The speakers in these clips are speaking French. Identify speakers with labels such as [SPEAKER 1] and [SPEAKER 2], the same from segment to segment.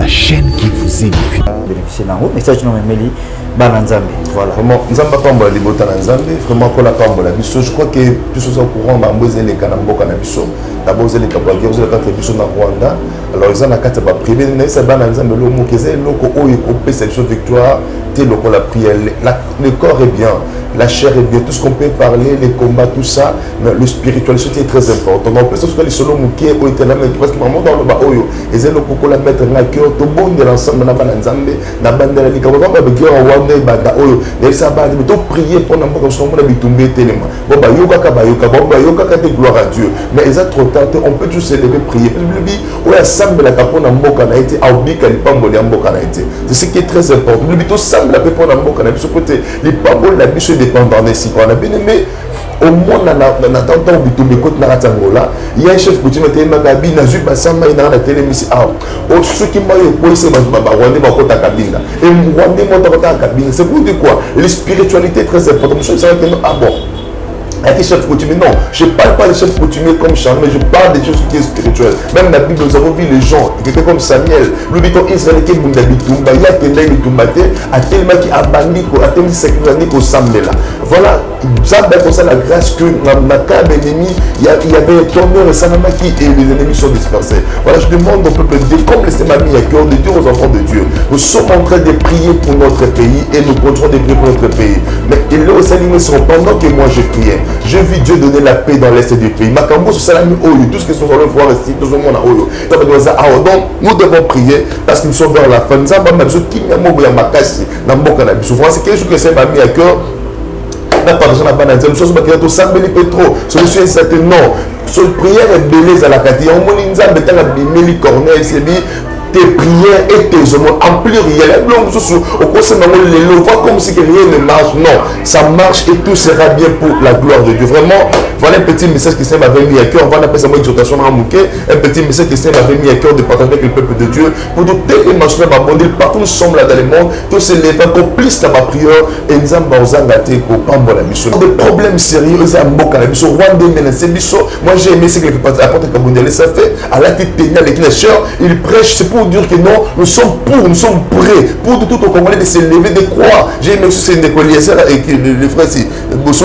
[SPEAKER 1] la chaîne qui vous édifie.
[SPEAKER 2] Bénéficier d'un message non Meli Bananzambe. Voilà.
[SPEAKER 3] Vraiment, Nzamba Pambola Libota Nzambe, vraiment qu'on la Pambola Bisso. Je crois que tous ceux au courant, Bamboze les Kanambo Kanabiso, d'abord les Kabagir, vous avez quatre biso dans Rwanda. Alors ils ont la carte privé, mais ça Bananzambe le mot que c'est loko o et coupé cette victoire, tel loko la prière, le corps est bien. La chair est bien, tout ce qu'on peut parler, les combats, tout ça, mais le spirituel, c'est très important. On peut se faire les solos mouqués, ou éternellement, parce que maman dans le bas, et c'est le coco la mettre dans le cœur, tout bon de l'ensemble, n'a pas d'ensemble, n'a pas de l'ensemble, n'a pas de l'ensemble, n'a pas de l'ensemble, n'a prier pour n'importe quoi, on a tombé tellement. Bon, bah, yoga, yoga, gloire à Dieu. Mais ils ont trop tard, on peut tous s'élever, prier. Le but, où la semble la capone en boca n'a été, à oubli qu'elle pas molée en boca n'a été. C'est ce qui est très important. Le but, tout semble la pépone en boca n'a été, ce côté, les pamboles, la biche dépendant des cycles. On a bien aimé. Au moins, on a tant de côté Naratangola. Il y a un chef coutumier qui m'a dit Nazu Bassama, il y a la télé, mais c'est ce qui m'a dit, c'est Rwandais, ma cabine. Et Rwandais, ma cabine. C'est pour dire quoi? La spiritualité est très importante. Je sais que ah bon. Avec les chefs coutumiers, non, je ne parle pas des chefs coutumiers comme Charles, mais je parle des choses qui sont spirituelles. Même dans la Bible, nous avons vu les gens, quelqu'un comme Samuel, le biton Israël qui est Bundabitumba, il y a quelqu'un qui a tellement qui a banni, a tellement sécurisé qu'au Sambela. Voilà, ça pour ça la grâce que dans le cas de l'ennemi, il y avait un tourneur et Sanamaki et les ennemis sont dispersés. Voilà, je demande au peuple de Dieu, comme les m'a à cœur de Dieu aux enfants de Dieu. Nous sommes en train de prier pour notre pays et nous continuons de prier pour notre pays. Mais il est aussi animé pendant que moi je priais. J'ai vu Dieu donner la paix dans l'est du pays. Makambo sur Salami Oyo, tout ce qui sont dans le foire ici, tout le monde a Oyo. Donc nous devons prier parce que nous sommes vers la fin. Nous avons besoin de qui n'a makasi dans mon canal. Souvent c'est quelque chose que c'est m'a mis à cœur. Là par exemple, la banane, nous sommes sur le Sambeli Petro. Solution est certaine non. Cette prière est belle à la qualité. On m'a dit que la Bimeli Corneille c'est bien. Tes prières et tes hommes en pluriel. Au conseil de l'eau, voit comme si rien ne marche. Non, ça marche et tout sera bien pour la gloire de Dieu. Vraiment, voilà un petit message qui s'est m'avait mis à cœur. On va appeler ça une exhortation à Mouké. Un petit message qui s'est m'avait mis à cœur de partager avec le peuple de Dieu. Pour nous telles les marches m'abonder partout nous sommes là dans le monde. Tous ces lèvres complices dans ma prière. Et nous avons zangaté au pambo la mission. Des problèmes sérieux, ils ont beaucoup la mission. Rwanda, c'est mission. Moi j'ai aimé ce que apporte Kabundele. Ça fait à la tête pénale avec les chers. Il prêche, c'est pour dire que non, nous sommes prêts pour tout au Congolais de se lever, de croire. J'ai aimé ce c'est les frères ici,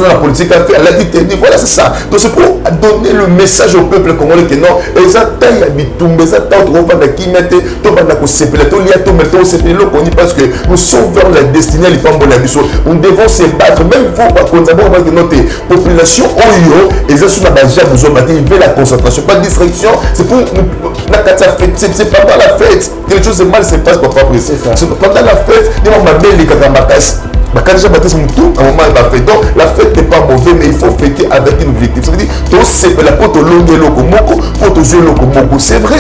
[SPEAKER 3] la politique a fait, elle a dit, voilà c'est ça. Donc c'est pour donner le message au peuple congolais que non, et ça taille à bitumbe, ça taille au roi qui mette, tout va d'accord, c'est peut-être lié à tout, mais tout c'est le qu'on dit parce que nous sommes vers la destinée, les pambos la biso. Nous devons se battre, même vous, parce que nous avons remarqué notre population, et ça sur la base, nous avons battu, il veut la concentration, pas de distraction, c'est pour la fête, c'est pas dans la fête. Quelque chose de mal se passe pour pas presser. Pendant la fête, il y a ma belle les kakamakas. Quand j'ai battu mon tour, à un moment il m'a fait. Donc la fête n'est pas mauvaise, mais il faut fêter avec un objectif. Ça veut dire, tout c'est la porte au long de l'okomoko, porte aux yeux l'okomoko. C'est vrai.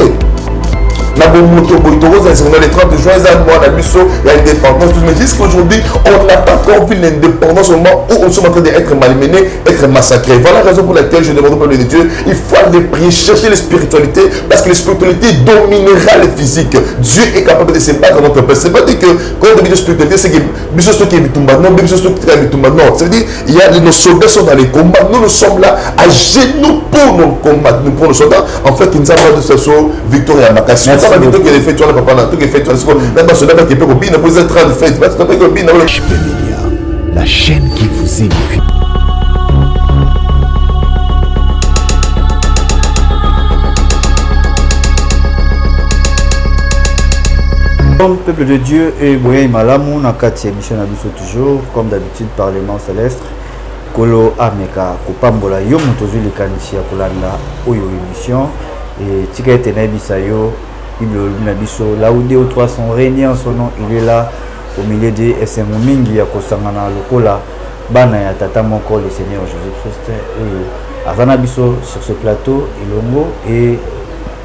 [SPEAKER 3] Dans les 30 juin, il y a l'indépendance. Mais jusqu'aujourd'hui, on n'a pas encore vu l'indépendance au moment où on est en train d'être malmenés, être massacrés. Voilà la raison pour laquelle je demande au peuple de Dieu, il faut aller prier, chercher la spiritualité, parce que la spiritualité dominera le physique. Dieu est capable de se battre dans notre peuple. C'est pas dire que quand on dit la spiritualité, c'est que non, ça veut dire il y a nos soldats sont dans les combats. Nous sommes là à genoux pour nos combats, pour nos soldats. En fait, ils nous avons de ce saut victoire à Makassi.
[SPEAKER 1] La chaîne qui vous édifie.
[SPEAKER 2] Peuple de Dieu et Boya Malamou, Nakati émission Abisso toujours, comme d'habitude, Parlement Céleste, Kolo Ameka, Kopambola, Yo Motozu les Kanisia, Kolanda, Oyo émission, et Tika Tenabisayo, Bible Nabiso, Laoudéo 300 régné en son nom, il est là, au milieu des SM Mingi, Yakosangana, Lokola, Bana ya Tata Moko, le Seigneur Jésus-Christ, et Avanabiso sur ce plateau, Ilongo, et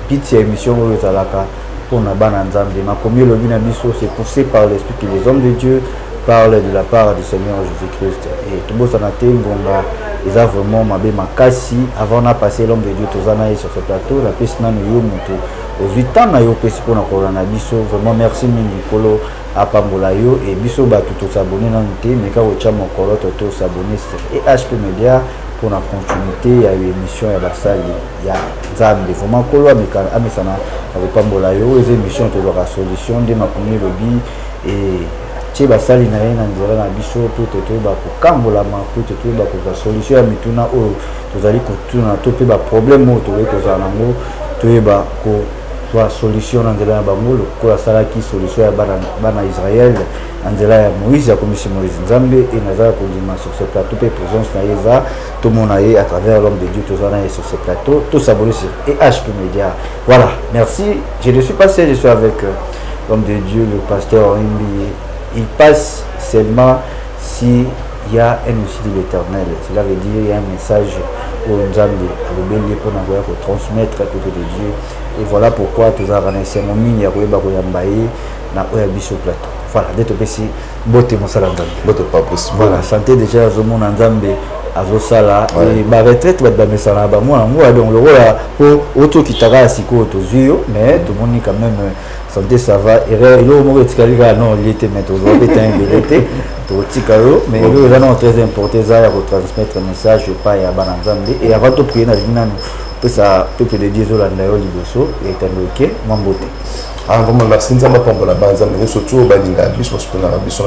[SPEAKER 2] Pitié émission, Oyozalaka. Pour Nabana Nzambe, ma commune le Binabiso, c'est poussé par l'esprit que les hommes de Dieu parlent de la part du Seigneur Jésus-Christ. Et tout le monde s'en a été, ils ont vraiment mabé makasi. Avant on a passé l'homme de Dieu, tous en sur ce plateau, la piste n'a eu moto. Aux 8 ans, on a eu pour la Corona Biso. Vraiment merci Mingi Polo à Pambolayo et Biso Batu s'abonner dans le thé, mais quand on a mon corotte, tout s'abonner sur HP Media. pour la continuité, il y a eu émission, il y a Basali, il y a Zambi. Vraiment, Kolo Amesana, avec Pambolayo, les émissions, tu auras solution, des Makouni Lobby, et Tché Basali n'a rien à dire, na biso, pour te trouver, pour Kambolama, pour te trouver, pour la solution, mais tout n'a pas, tu allais continuer à trouver des problèmes, tu allais continuer tu es soit solution dans la bango ko sala ki solution ya bana Israël anzela ya Moïse ya commission Moïse Nzambe et naza ko dima sur ce plateau pe présence na yeza tout mon aïe à travers l'homme de Dieu tous on est sur ce plateau tout s'abonner sur EHP Media. Voilà, merci. Je ne suis pas seul, je suis avec l'homme de Dieu, le pasteur Rimbi. Il passe seulement si il y a un outil de l'Éternel. Cela veut dire il y a un message au Nzambe pour nous transmettre à côté de Dieu. Et voilà pourquoi tous les c'est mon mini à Koyeba Koyambaye na Oyabiso plateau. Voilà, d'être ici, beauté mon salam Nzambe.
[SPEAKER 3] Beauté pas possible.
[SPEAKER 2] Voilà, santé déjà à mon Nzambe à Zosala et ma retraite va être ça là moi donc le rôle pour auto qui t'a à siko autozio mais tout le monde quand même santé ça va et là on va non il était mais on va être un belleté tout tikalo mais le gens très important ça pour transmettre un message pas à Bananzambe et avant de prier na lina que ça peuple de Dieu là ndayo liboso et tandoke mambote.
[SPEAKER 3] Ah vraiment merci Nzamba Pambola Banza mais surtout balinga biso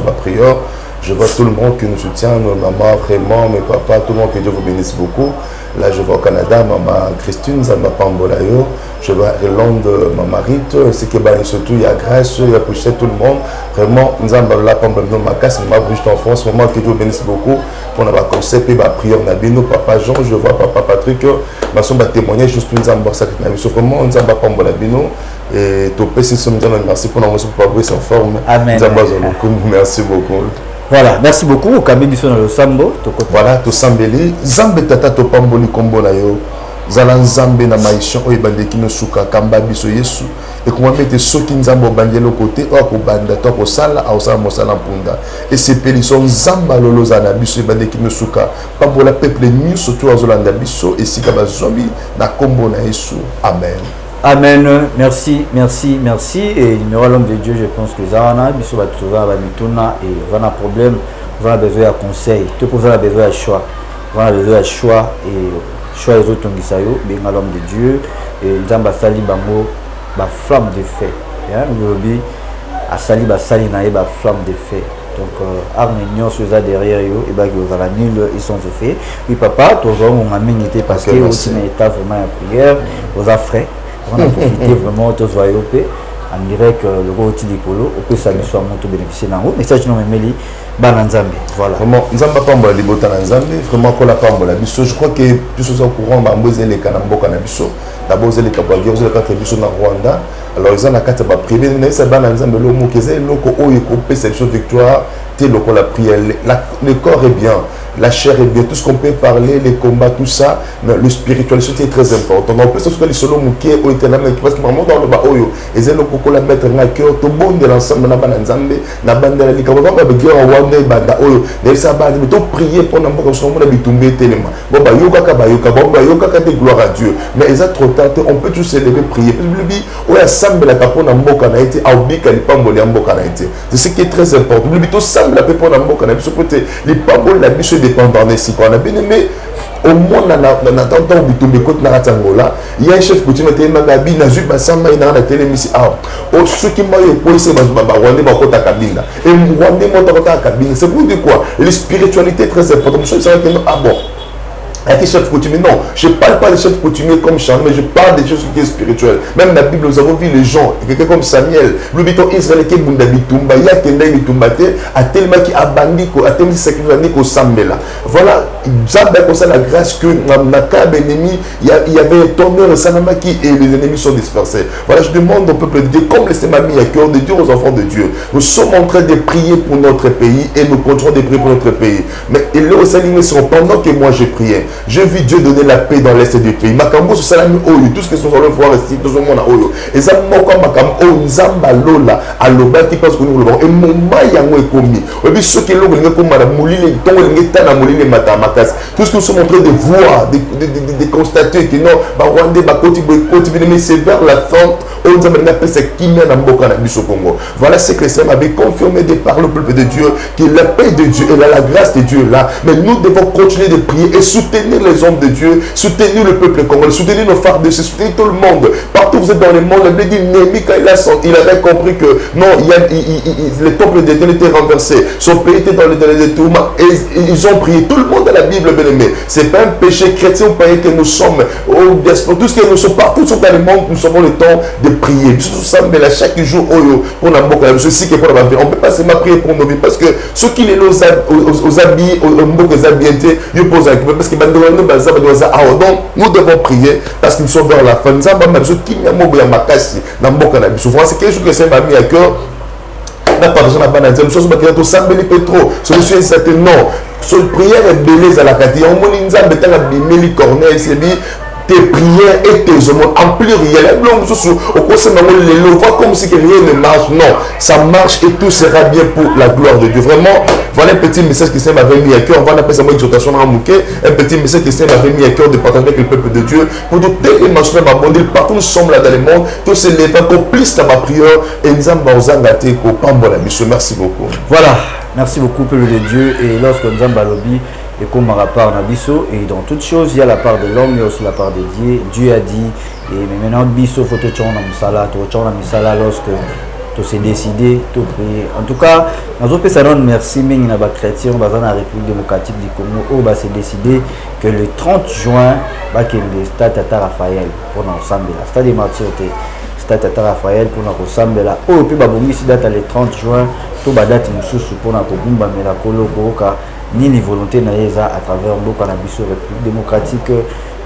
[SPEAKER 3] na prière. Je vois tout le monde qui nous soutient, nos mamans, vraiment, mes papas, tout le monde, que Dieu vous bénisse beaucoup. Là, je vois au Canada, maman Christine, Zamba Pambolayo. Je vois Irlande, maman Rite, c'est que surtout, il y a Grèce, il y a Pouchet, tout le monde. Vraiment, Nzamba la Pambolayo, ma casse, maman Brigitte en France, vraiment, que Dieu vous bénisse beaucoup. Pour notre conseil, puis ma prière, Nabino, papa Jean, je vois papa Patrick, ma somme va témoigner juste une Nzamba sacrée. Vraiment, Nzamba Pambolabino. Et Topé, si nous sommes merci pour nous, pour pas en forme.
[SPEAKER 2] Amen.
[SPEAKER 3] Merci beaucoup.
[SPEAKER 2] Voilà, merci beaucoup. Kambi biso na le sambo.
[SPEAKER 3] Voilà, to sambeli. Zambe tata to pamboli kombo na yo. Zala nzambe na maisha oyo bandeki no suka kamba biso Yesu. Et comment mettre soki nzambo bandelo côté o ko banda to ko sala au sala mosala mpunda. Et ces pélisons zamba lolo zana biso bandeki no suka. Pambola peuple ni surtout azolanda biso et sika bazombi na kombo na Yesu. Amen.
[SPEAKER 2] Amen, merci. Et numéro l'homme de Dieu, je pense que Zana, Bissou va trouver à Mituna et on a un problème, on a besoin de conseil, tout pour ça, on a besoin de choix. On a besoin de choix et choix les autres qui sont bien l'homme de Dieu et Nzamba Sali Bango, la flamme de feu. Aujourd'hui, à Sali Basali Naï, la flamme de feu. Donc, Arméniens, ceux là derrière eux, et bien, ils sont faits. Oui, papa, toujours, on a minité parce que aussi, on est vraiment en prière, aux frais. On a profité vraiment de voyager en direct le gros outil d'écolo au peut s'amuser soit mon tout bénéficier dans le message non mais li bananzambe voilà
[SPEAKER 3] vraiment nzamba pamba libota nzambe vraiment ko la pamba la biso je crois que tous ceux au courant ba mboze les kanamboka na biso d'abord les kabagir les quatre biso na Rwanda alors ils ont la carte ba privé mais ça bananzambe le mot que c'est loko oyo ko perception victoire té loko la prière le corps est bien. La chair est bien, tout ce qu'on peut parler, les combats, tout ça, mais le spiritualité est très important. On peut se faire les solos mouqués au éternel, parce que maman dans le bas, et c'est le coco la mettre dans le cœur, tout le monde de l'ensemble, n'a pas d'ensemble, n'a pas de l'ensemble, n'a pas de l'ensemble, n'a pas de l'ensemble, mais tout prier pour n'importe quoi, on a bitumé tellement. Bon, bah, yoga, gloire à Dieu. Mais ils ont trop tard, on peut tous célébrer, prier. Le but, où il y a Sambe la capone en Mboka n'a été, à Obi, qu'elle n'est pas molée en Mboka n'a été. C'est ce qui est très important. Le but, tout Sambe la capone en Mboka n'a été, côté, les pamboles, la biche dépendant des sites. On a bien aimé, au moins, on a tant bitumé côté Naratangola. Il y a un chef coutumier qui m'a dit, Nazu, Bassamba, il y a la télé, ah, ceux qui m'ont eu, c'est Rwandais, Bakota Kabina. Et Rwandais, Bakota Kabina. C'est pour dire quoi? La spiritualité est très importante. Je sais que, ah bon. Avec les chefs coutumiers, non, je ne parle pas des chefs coutumiers comme Charles, mais je parle des choses qui sont spirituelles. Même dans la Bible, nous avons vu les gens, quelqu'un comme Samuel, le biton Israël qui est Bundabitumba, il y a Kenda Bitumbate, a tellement qui a bandit, a tellement sacrifié au Sambela. Voilà, Zamba comme ça la grâce que Nakab ennemi, il y avait un tourneur Sanamaki et les ennemis sont dispersés. Voilà, je demande au peuple de Dieu, comme les Sémami à cœur de Dieu, aux enfants de Dieu. Nous sommes en train de prier pour notre pays et nous continuons de prier pour notre pays. Mais il est aussi aligné sur pendant que moi j'ai prié. J'ai vu Dieu donner la paix dans l'est du pays. Makambo sur salami oyo, tout ce que sont allés voir ici, tout le monde a oyo. Et ça moko makam o nzamba lola aloba qui pense que nous le et mon yango est commis. Et puis ceux qui l'ont gagné comme la moulile, ton ngeta na moulile matamakas. Tout ce que nous sommes en train de voir, de constater que non, ba Rwanda ba koti mais c'est vers la fin on nous a appelé ça kimia na mboka na biso Congo. Voilà ce que le Seigneur avait confirmé de par le peuple de Dieu que la paix de Dieu et la grâce de Dieu là, mais nous devons continuer de prier et soutenir soutenir les hommes de Dieu, soutenir le peuple congolais, soutenir nos phares de soutenir tout le monde. Partout vous êtes dans le monde, la Bible dit Néhémie, quand il avait compris que non, le temple de Dieu était renversé, son pays était dans les tourments, et ils ont prié. Tout le monde dans la Bible, bien aimé. Ce n'est pas un péché chrétien ou païen que nous sommes. Tout ce que nous sommes partout dans le monde, nous avons le temps de prier. Nous sommes là chaque jour pour la mboka. Ceci qui est pour la vie. On ne peut pas seulement prier pour nos vies parce que ceux qui les aux habits, aux mboka, aux habiletés, ils posent un peu parce que donc nous devons prier parce qu'ils sont vers la fin. Nous avons même ceux qui souvent c'est quelque chose que c'est mis à cœur. Par exemple, son prière est belée à la catégorie. On m'a dit tes prières et tes aumônes en pluriel. Au conseil de voit comme si rien ne marche. Non, ça marche et tout sera bien pour la gloire de Dieu. Vraiment, voilà un petit message que Seigneur m'avait mis à cœur. On va appeler ça une exhortation à Mouké. Un petit message que Seigneur m'avait mis à cœur de partager avec le peuple de Dieu. Pour toutes les machines à abonder, partout nous sommes là dans le monde, tous ces lèvres complices dans ma prière. Et nous avons besoin merci beaucoup.
[SPEAKER 2] Voilà, merci beaucoup, peuple de Dieu. Et lorsque nous avons lobby, et comme par Nabiso, et dans toutes choses, il y a la part de l'homme, mais aussi la part de Dieu. Dieu a dit, et maintenant, Biso, faut te misala lorsque tu s'est décidé, tu prier. En tout cas, nous avons fait merci, mais il y a des chrétiens dans la République démocratique du Congo, où on s'est décidé que le 30 juin, il y a le stade Tata Raphaël pour l'ensemble, le stade des martyrs. Stade Tata Raphaël pour nous ressembler là. Oh, puis babongi si date le 30 juin, tout badate mususu pour nous kobumba melakolo koka ni volonté na yeza à travers mboka na biso République démocratique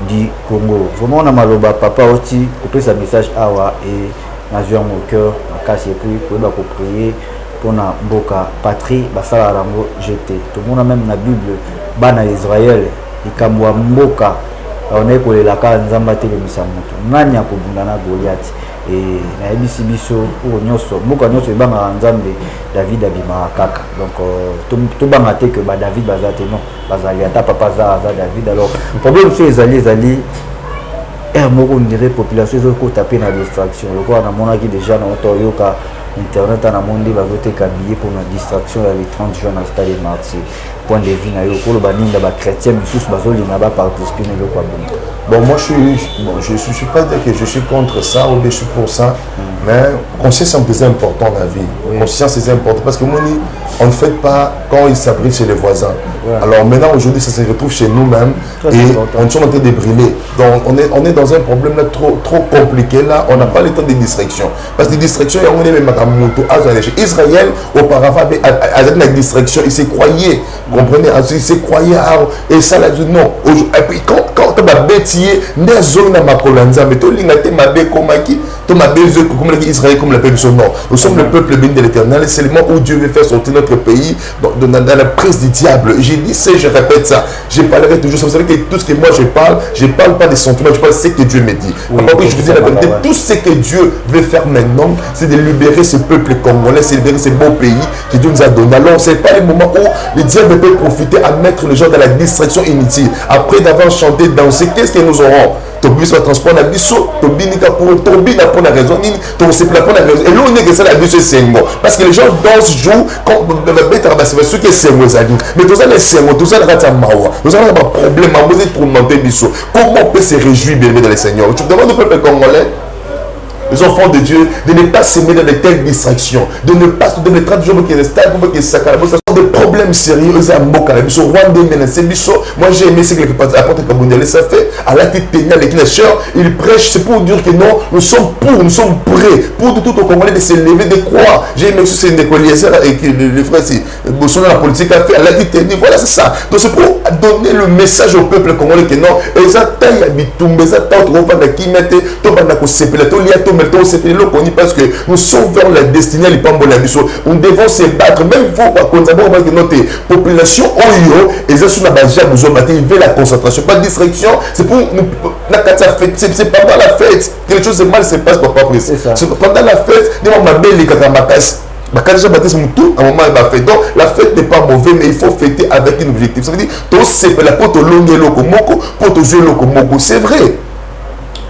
[SPEAKER 2] du Congo. Vraiment on a maloba papa aussi couper sa message awa et nazua mon cœur makasi et puis pour prier pour na mboka patrie basala rango jeté. Tout le monde même na Bible bana Israël ikamwa mboka on est pour les laka nzamba te le misamoto. Nani akobunda na Goliath. Et na ebisi biso pour nyoso mboka nyoso ebanga nzambe David abima kaka donc to banga te que ba David bazate non bazali ata papa za David. Alors problème c'est ezali moko on dirait population ko taper na distraction le quoi na monaki déjà na otoyoka internet na monde bazote ka billet pour na distraction ya le 30 juin na stade Martyrs point de vue na yo ko ba ninda ba chrétien bisus bazoli na ba participer na quoi
[SPEAKER 3] bon moi je suis pas dire que je suis contre ça ou je suis pour ça mais conscience est plus important dans la vie. Oui. Conscience est important parce que on ne fait pas quand il s'abrite chez les voisins. Ouais. Alors maintenant aujourd'hui ça se retrouve chez nous-mêmes et on est en train de brûler. Donc on est dans un problème là trop compliqué là, on n'a pas le temps de distraction parce que distraction il y a on est même à Israël auparavant avec la distraction il se croyait, comprenez, il se croyait et ça là non et puis quand tu as bêtisier des zones dans ma colanza mais tu l'ingate ma bé comme qui tu m'as besoin comme Israël comme le peuple son nom. Nous sommes le peuple béni de l'Éternel, c'est le moment où Dieu veut faire sortir notre pays dans la prise du diable. J'ai dit ça, je répète ça. Je parlerai toujours. Vous savez que tout ce que moi je parle pas des sentiments, je parle de ce que Dieu me dit. Oui, je vous dis la vérité, tout ce que Dieu veut faire maintenant, c'est de libérer ce peuple congolais, c'est de libérer ce beau pays que Dieu nous a donné. Alors, ce n'est pas le moment où le diable peut profiter à mettre les gens dans la distraction inutile. Après d'avoir chanté, dansé, qu'est-ce que nous aurons? Tobis va transport na biso, tobinika pour tobina pour la raison, c'est pour la raison. Et là on est que ça la biso c'est moi parce que les gens dansent jouent quand c'est ceux qui c'est moi ça dit. Mais tout ça les c'est moi, tout ça la mawa. Nous avons un problème à vous pour monter biso. Comment on peut se réjouir bien dans le Seigneur? Tu demandes au peuple congolais, les enfants de Dieu, de ne pas s'aimer dans de telles distractions, de ne pas se donner 30 jours qui est stable pour que ça sont des problèmes sérieux à Mboka, biso Rwanda menacé biso. Moi j'ai aimé ce que apporte Kabundele ça fait à la tête tenir les knecheurs, il prêche c'est pour dire que non, nous sommes prêts pour tout au Congolais de se lever de croire. J'ai aimé ce c'est des Eliezer et que le frère si Bosson la politique a fait à la tête tenir, voilà c'est ça. Donc c'est pour donner le message au peuple congolais que non, et ça taille bitumbe ça taille trop pas qui mette to bana ko sepela to lia to mettons c'est le connu parce que nous sommes vers la destinée les pambola biso. Nous devons se battre même faut pas qu'on que notre population oyo et ça sur la base ils veulent la concentration pas de distraction c'est pour c'est pendant la fête quelque chose de mal se passe papa précis c'est pendant la fête des moments belle les kakamakas quand déjà baptiste tout à un moment il va faire donc la fête n'est pas mauvaise mais il faut fêter avec un objectif ça veut dire tout c'est la porte longue loco moko porte jouer loco moko c'est vrai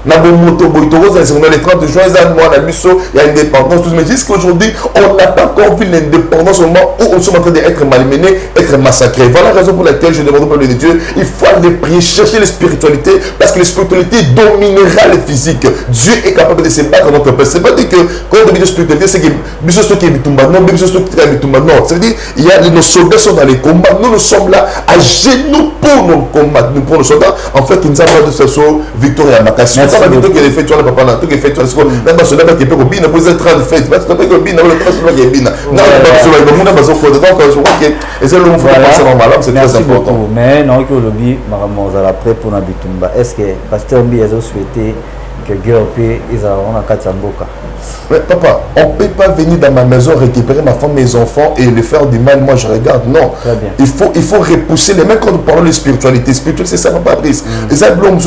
[SPEAKER 3] na moto boitoro dans les 30 juin moi la biso il y a indépendance mais jusqu'aujourd'hui on n'a pas encore vu l'indépendance au moment où on est en train d'être malmené, être massacré. Voilà la raison pour laquelle je demande au peuple de Dieu, il faut aller prier, chercher la spiritualité, parce que la spiritualité dominera le physique. Dieu est capable de se battre dans notre peuple. C'est pas dire que quand on dit la spiritualité, c'est que biso qui est bitumba non, biso qui est bitumba non. C'est-à-dire il y a nos soldats sont dans les combats, nous sommes là à genoux pour nos combats, nous pour nos soldats. En fait, nous avons de ce soir victoire et Makassi. C'est pas victoire qui est fait, tu vois le papa là, tout qui est fait, tu vois même pas soldat qui peut combiner, vous êtes en train de faire, tu vas pas combiner, le soldat qui est bien. Non, pas sur le monde a besoin de donc je crois que et c'est le monde passer normal, c'est très important.
[SPEAKER 2] Mais non que le bi maramo za la prêt pour na bitumba. Est-ce que pasteur Mbi a souhaité que guerre paix ils auront à Katsamboka?
[SPEAKER 3] Mais papa, on ne peut pas venir dans ma maison récupérer ma femme, mes enfants et leur faire du mal. Moi, je regarde. Non. Il faut repousser les mêmes quand nous parlons de spiritualité. Spiritualité, c'est ça, papa, prise. Les albums,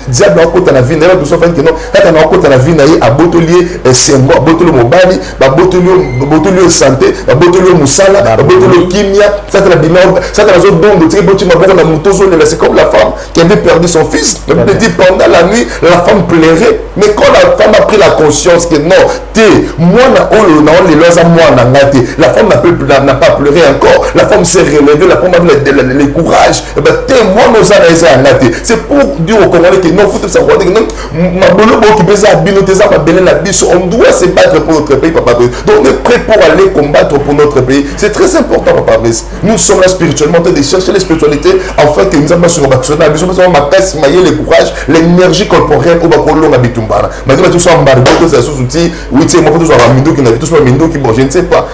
[SPEAKER 3] diable en côté à la vie, n'a pas besoin de que non. Quand on a en côté à la vie, à Botelier, c'est moi, Botelier Mobali, Botelier Santé, Botelier Moussala, Botelier Kimia, ça te la bina, ça te la zone d'ombre, tu sais, Botelier Maboko, la moutozone, c'est comme la femme qui avait perdu son fils. Le petit pendant la nuit, la femme pleurait. Mais quand la femme a pris la conscience que non, moi la femme n'a pas pleuré encore, la femme s'est relevée, la femme a eu le courage, moi c'est pour dire au Congolais que non, faut savoir que non, on doit se battre pour notre pays, papa. Donc on est prêt pour aller combattre pour notre pays, c'est très important, papa. Nous sommes là spirituellement en train de chercher la spiritualité, en fait nous avons sur le courage, l'énergie corporelle au Bakolon Abitumbana. Maintenant tout ça embargo, tout ça sous-outil. Oui, tu sais, moi, je ne sais pas.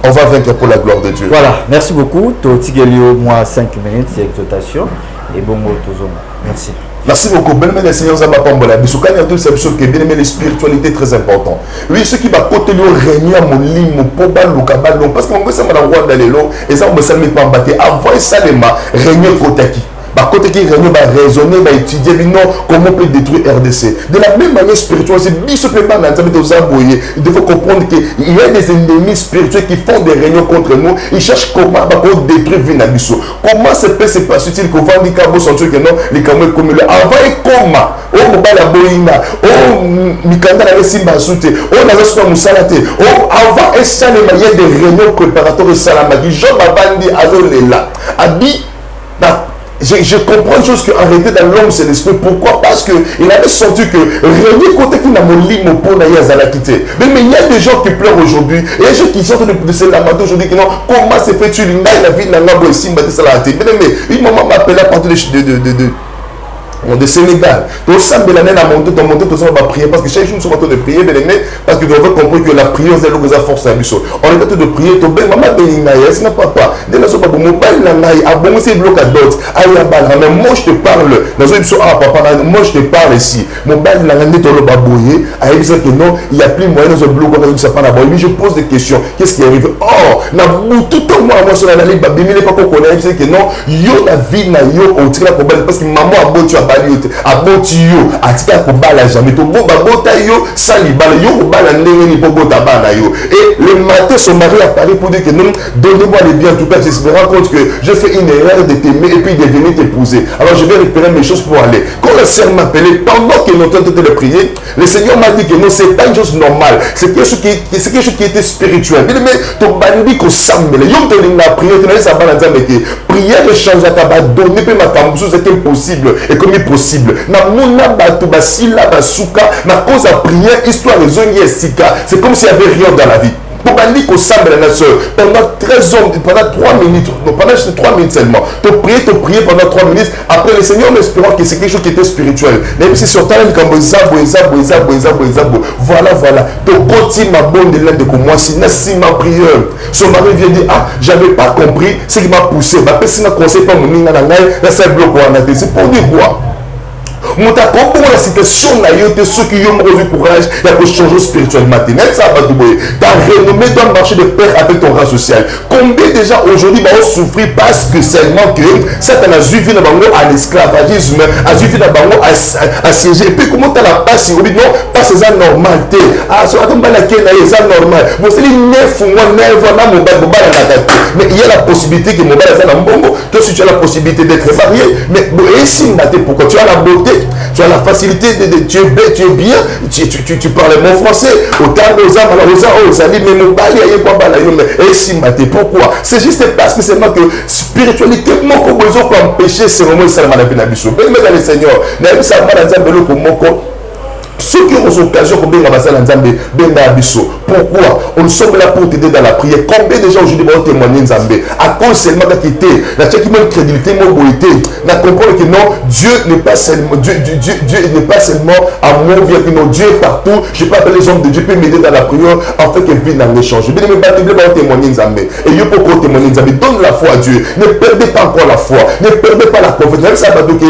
[SPEAKER 3] On va vaincre pour la gloire de Dieu.
[SPEAKER 2] Voilà, merci beaucoup. Totigelio, moi, 5 minutes, c'est exhortation. Et bon mot, merci.
[SPEAKER 3] Merci beaucoup. Bien aimé, Seigneur Zabapambola. Bisoukan y a tout ça, bien aimé, la spiritualité très important. Oui, ce qui va côté le régner à mon lit, mon poba, le cabalon, parce qu'on veut ça, on va d'aller là, et ça, on veut ça, mais pas battre. Avant ça, les mains, régner côté qui. Côté qui réunit, va raisonner, va étudier, comment on peut détruire RDC. De la même manière spirituelle, c'est il faut comprendre qu'il y a des ennemis spirituels qui font des réunions contre nous. Ils cherchent comment détruire Vinabiso. Comment ça peut se passer-il qu'on va dire qu'il sentir que non, les cameaux comme le avant et comment oh Mobala Boïna, oh Mikanda la Simba Soute, oh Nazasua Moussalate, oh avant et ça, il y a des réunions préparatoires et Salamadi. Jean Babandi Azolela. Abi, je comprends une chose que arrêter dans l'homme c'est l'esprit. Pourquoi? Parce qu'il avait senti que rien côté qui n'a mon lit mon pot n'a pas quitté. Mais il y a des gens qui pleurent aujourd'hui et il y a des gens qui sont de se lamenter aujourd'hui qui non comment se fait-tu la vie n'a pas aussi battu ça la tête. Mais une maman m'appelle à partir de Sénégal. Donc ça me l'a monté, tout ça va prier parce que chaque jour nous sommes en train de prier, parce que nous devons comprendre que la prière c'est là que ça force à biso. On est en train de prier, tout bien maman béninaï, c'est pas papa. Dès la soirée mon mobile n'aïe, ah bon c'est bloqué à d'autres. Aïe mais moi je te parle. Dans une soirée papa, moi je te parle ici. Mobile n'a rien dit dans le babouillé. Aïe dit que non, il y a plus moyen dans un bloc on a dit ça pas là-bas. Mais je pose des questions. Qu'est-ce qui arrive? Oh, na tout le moi sur la ligne babimi les pas qu'on connaît, c'est que non, yo la vie na yo on tire la combat parce que maman a beau tu as aboti yo atika kobala jamais to bo babota yo sali bala yo kobala ndenge ni po bota bana yo et le matin son mari apparaît pour dire que non donnez-moi les biens en tout cas je me rends compte que je fais une erreur de t'aimer et puis de venir t'épouser alors je vais récupérer mes choses pour aller quand la sœur m'appelait pendant que nous étions en train de prier le Seigneur m'a dit que non c'est pas une chose normale c'est quelque chose qui était spirituel mais ton bandi ko sambele yo te linga prier tu n'as pas bana nzambe que prière échange à ta donner pe makambo c'est impossible et comme possible na mona bato basila basuka na cause à prière histoire les esika c'est comme s'il y avait rien dans la vie pour bandi ko sambela na sœur pendant 13 ans pendant 3 minutes pendant 3 minutes seulement te prier pendant 3 minutes après le Seigneur m'espérant que c'est quelque chose qui était spirituel même si sur talent comme zabo voilà te continue ma bonne de l'un de comme moi si na si ma prière son mari vient dire ah j'avais pas compris ce qui m'a poussé ma personne conseil pas mon ninga na ngai là c'est bloc on a c'est pour dire quoi Mota pour la situation na yo te ceux qui ont eu courage il y a que changer spirituellement net ça va douiller ta renommée doit marcher de pair avec ton rang social combien déjà aujourd'hui va souffrir parce que seulement que Satan a suivi na bango à l'esclavagisme a suivi na bango à siéger et puis comment tu la passe non pas c'est ça normalité ah so attends la kena c'est normal vous c'est les 9 mois 9 na mon baba na date mais il y a la possibilité que mon baba ça na mbongo toi si tu as la possibilité d'être marié mais et si pourquoi tu as la beauté côté. Tu as la facilité tu es bien, tu parles mon français. Autant aux âmes, malheureusement, aux amis, mais mon bali, et si maté, pourquoi? C'est juste parce que c'est moi que spiritualité, mon besoin pour empêcher, c'est vraiment ça, la vie n'a plus. Mais le Seigneur, n'a ça, ceux qui ont l'occasion de pourquoi on sommes là pour t'aider dans la prière. Combien de gens aujourd'hui vont témoigner Nzambé à cause seulement d'acquitter la crédibilité, n'a comprendre que non, Dieu n'est pas seulement Dieu n'est pas seulement amour, que non, Dieu est partout. Je peux appeler les hommes de Dieu, peut m'aider dans la prière en fait qu'elle vienne dans l'échange. Bien aimé, témoigner Nzambé et il faut qu'on témoigne Nzambé. Donne la foi à Dieu. Ne perdez pas encore la foi. Ne perdez pas la confiance. Ça va donc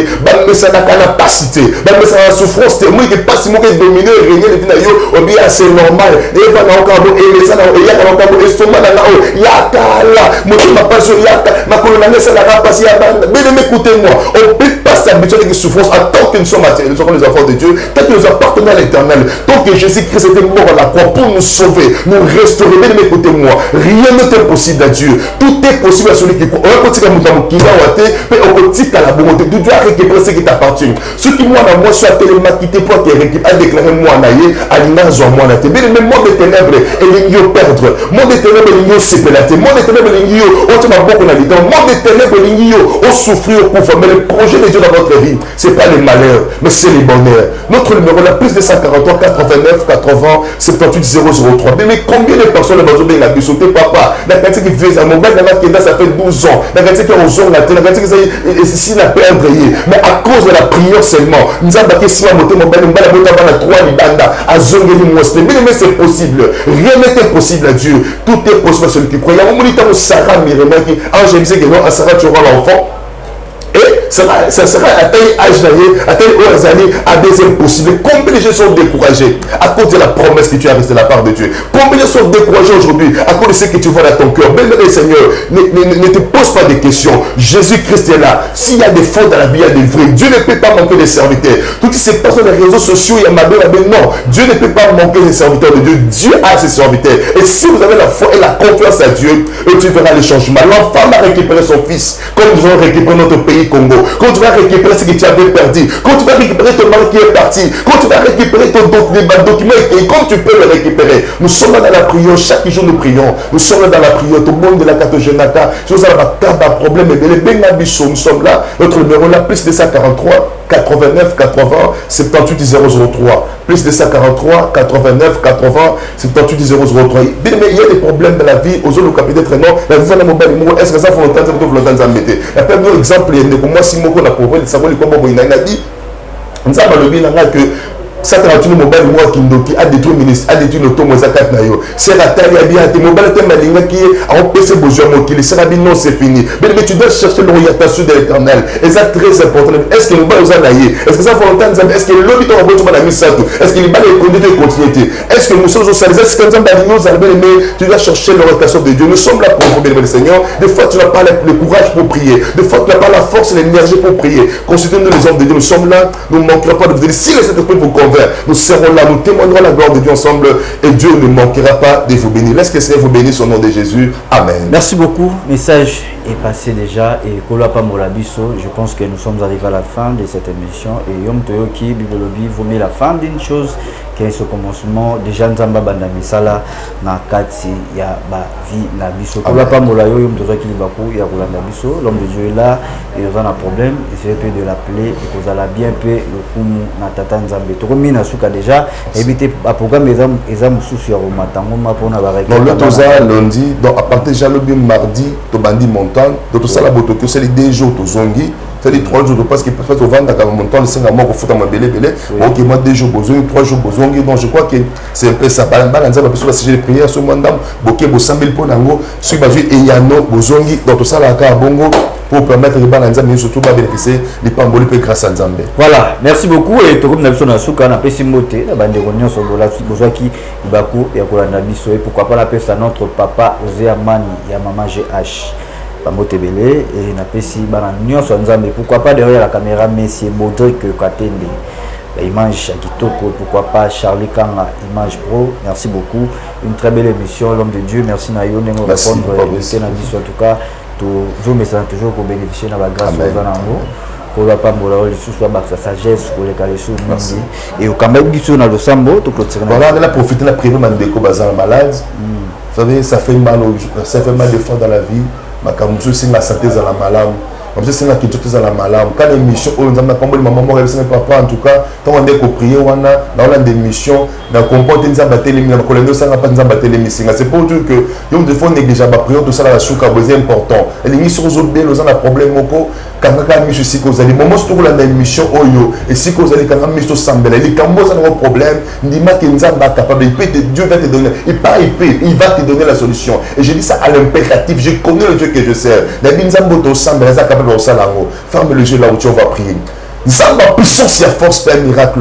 [SPEAKER 3] mais ça n'a qu'à pas cité. Mais ça a souffrance. Moi qui pas si moi qui dominer régner les finayo on dit c'est normal. Et va na encore et ça na ya ka encore estomac na o ya kala. Moi ma passion ya ma colonne ça n'a pas passé à bande. Mais écoutez-moi, on peut pas s'habituer avec les souffrances en tant que nous sommes matériels, nous sommes les enfants de Dieu, tant que nous appartenons à l'Éternel, tant que Jésus-Christ était mort à la croix pour nous sauver, nous restaurer. Mais écoutez-moi, rien n'est impossible à Dieu. Tout est possible à celui qui croit. On peut dire que qui va water, mais on peut dire qu'à la bonté, tu dois récupérer ce qui t'appartient. Ce qui moi dans moi soit tellement quitté pour te récupérer, a déclaré moi naïe, à l'image en moi na te. Mais le monde des ténèbres et l'igno perdre, monde des ténèbres et l'igno séparate, monde des ténèbres et l'igno, on te m'a beaucoup na l'idée, monde des ténèbres et l'igno, on souffrir au couvre. Mais le projet de Dieu dans votre vie, c'est pas les malheurs, mais c'est les bonheurs. Notre numéro là, plus de 143 89 80 78 003. Mais combien de personnes ont besoin de sauté papa, la quantité qui fait un mobile dans ça fait 12 ans, la quantité qui ont la télé, la quantité qui si la perdre, mais à cause de la prière seulement, nous avons baqué si la moto mobile, nous avons baqué la 3 libanda, à zongeli monstre. Mais c'est possible, rien n'est impossible à Dieu, tout est possible à celui qui croit. Il y a un moment où Sarah Myriam qui a disait que non, à Sarah tu auras l'enfant. Et ça sera à tel âge d'année, à tel année, à des impossibles. Combien de gens sont découragés à cause de la promesse que tu as reçue de la part de Dieu? Combien de gens sont découragés aujourd'hui à cause de ce que tu vois dans ton cœur? Bien aimé Seigneur, ne te pose pas de questions. Jésus-Christ est là. S'il y a des fautes dans la vie, il y a des vrais. Dieu ne peut pas manquer des serviteurs. Toutes ces personnes sur les réseaux sociaux, il y a non. Dieu ne peut pas manquer des serviteurs de Dieu. Dieu a ses serviteurs. Et si vous avez la foi et la confiance à Dieu, tu verras les changements. L'enfant va récupérer son fils, comme nous allons récupérer notre pays Congo. Quand tu vas récupérer ce que tu avais perdu, quand tu vas récupérer ton mari qui est parti, quand tu vas récupérer ton document et quand tu peux le récupérer. Nous sommes là dans la prière, chaque jour nous prions. Nous sommes là dans la prière, tout le monde de la carte Genata, si vous avez un problème, nous sommes là, notre numéro là, plus de 143 89 80 78 003, plus de 143 89 80 78 003. Mais il y a des problèmes dans la vie, aux autres capitaines non, la vie de mobile, est-ce que ça faut longtemps mettre? La première exemple, il y a moi si moi pour ça va il dit nous avons le que ça tranquille mobile moi qui a détruit ministre a détruit le tomo zakat na yo c'est la taille bien te mobile te malinga qui a empêché besoin mo qui sera bien non c'est fini mais tu dois chercher l'orientation de l'Éternel et ça très important. Est-ce que mobile vous anaye est-ce que ça volontaire est-ce que l'objet on va la mise est-ce qu'il va les conduire de continuité est-ce que nous sommes au service est-ce que nous allons mais tu dois chercher l'orientation de Dieu. Nous sommes là pour bénir le Seigneur. Des fois tu n'as pas le courage pour prier, des fois tu n'as pas la force et l'énergie pour prier. Constituez-nous les hommes de Dieu. Nous sommes là, nous ne manquerons pas de vous dire si les Saint-Esprit vous convainc. Nous serons là, nous témoignerons la gloire de Dieu ensemble et Dieu ne manquera pas de vous bénir. Laisse que le Seigneur vous bénisse au nom de Jésus. Amen.
[SPEAKER 2] Merci beaucoup. Message est passé déjà et Kolapa Molabiso, je pense que nous sommes arrivés à la fin de cette émission et Yom Toyoki, Bibliologie, vous met la fin d'une chose qui est ce commencement déjà Nzamba Banda Misala na kati ya ba vie na biso. Kolapa Molayo Yom Toyoki Libaku ya Kolanda Biso, l'homme de Dieu est là, il y a un problème, essayez de l'appeler et vous allez bien payer le kumu na tata Nzambe. Tokomi na suka déjà, évitez à programme exam sous ya Romatango ma pour na ba
[SPEAKER 3] réclamer. Donc le toza lundi, donc à partir de jeudi mardi, to bandi montagne, donc tout ça la boto que c'est les 2 jours to zongi. C'est-à-dire 3 jours parce que peut-être au vendre à mon temps, le Seigneur m'a fait un belé. Ok, moi 2 jours besoin, 3 jours besoin. Donc je crois que c'est un peu ça. Par exemple, parce que si j'ai prié à ce moment-là, bokeh bo 100 000 pour nango, si bazu et yano besoin. Donc tout ça là à bongo pour permettre les balanzes mais surtout pas bénéficier des pamboli grâce à Nzambe. Voilà,
[SPEAKER 2] merci beaucoup et tout comme na biso na suka na pesi moté la bande réunion sur la besoin qui baku ya kolanda biso et pourquoi pas la pesa notre papa Osea Mani ya maman GH. Motebele et na pesi bana nyonso Nzambe pourquoi pas derrière la caméra monsieur Modric Katende la image Kitoko pourquoi pas Charlie Kanga image pro. Merci beaucoup, une très belle émission l'homme de Dieu. Merci na yo nengo répondre c'est na biso en tout cas toujours mais ça toujours pour bénéficier na la grâce aux anango kola pambola lisusu abakisa sagesse koleka lisusu mingi et okambaki biso na losambo tokotira
[SPEAKER 3] voilà on a profité la prière mandeko bazala malade vous savez ça fait mal des fois dans la vie makambo c'est la santé za la malade comme ça c'est la culture za la malade quand l'émission on nous a pambola maman moi c'est papa en tout cas tant on est ko prier wana na on a des missions na comporte nzamba telemi na kolendo sanga pas nzamba telemi singa c'est pour dire que yo de fois négligeable la prière tout ça la souka c'est important et les missions aux belles aux a problème moko kangaka mission si ko zali moment surtout la mission oyo et si ko zali kangaka mission sambela les kambo ça no problème ndima ke nzamba capable Dieu va te donner il va te donner la solution et je dis ça à l'impératif je connais le Dieu que je sers la nzambo to sambela ça capable au salango ferme le jeu là où tu vas prier nzamba puissance et force fait un miracle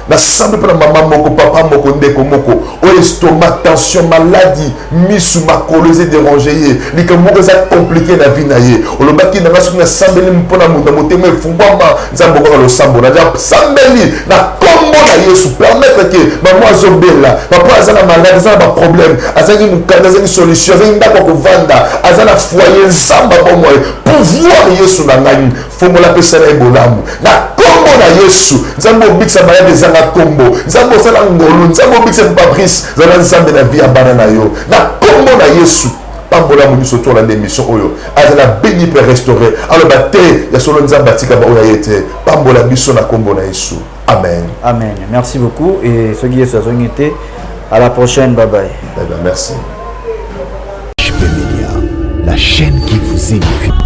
[SPEAKER 3] na sambe pour maman moko papa moko ndeko moko o estomac tension maladie misu makolose dérangé li que moko ça compliqué na vie na ye o lo baki na ngaso na sambeli mpona munda motema efumbama nzambo ko lo sambo na sambeli na kombo na Yesu permettre que maman azobela papa azana malade azana ba problème azana mukanda azana solution azana ndako ko vanda azana foyer nzamba bon moi pouvoir Yesu na ngani fongola pesa na ebolamu na kombo na Yesu nzambo bikisa malade zanga kombo nzambo sala ngolo nzambo bikisa Fabrice zana nzambe na vie abana na yo na kombo na Yesu pambola mu biso to la émission oyo azala béni pour restaurer alors baté ya solo nzamba tika ba oya yete pambola biso na kombo na Yesu amen
[SPEAKER 2] amen merci beaucoup et ce qui est ça été à la prochaine bye bye
[SPEAKER 3] merci
[SPEAKER 1] HP Media, la chaîne qui vous édifie.